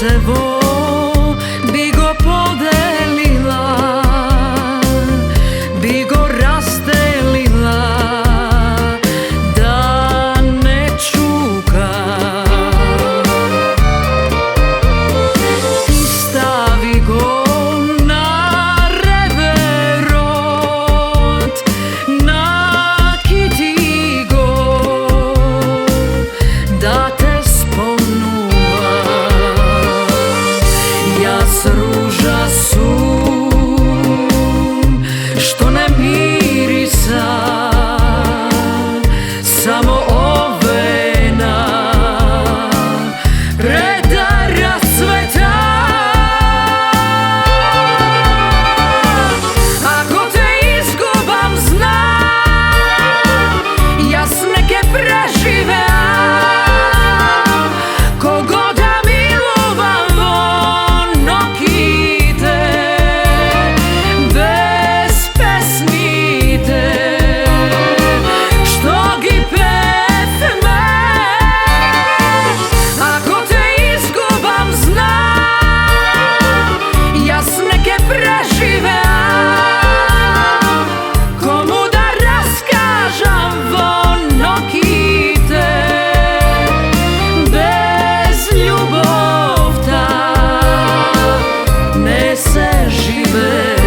srcevo bi go podelila, bi go rastelila, da ne čuka. I stavi go na reverot, nakiti go, da te sponuva. Jas ruža sum, što ne mirisa, samo ovena preda rasveta. Ako te izgubam znam, jas neke prežive, kogod da milovan ono kite, bez pesmite, što gi pevme. Ako te izgubam znam, jas neke prežive, komu da raskažam ono kite, bez ljubov ta ne se žive.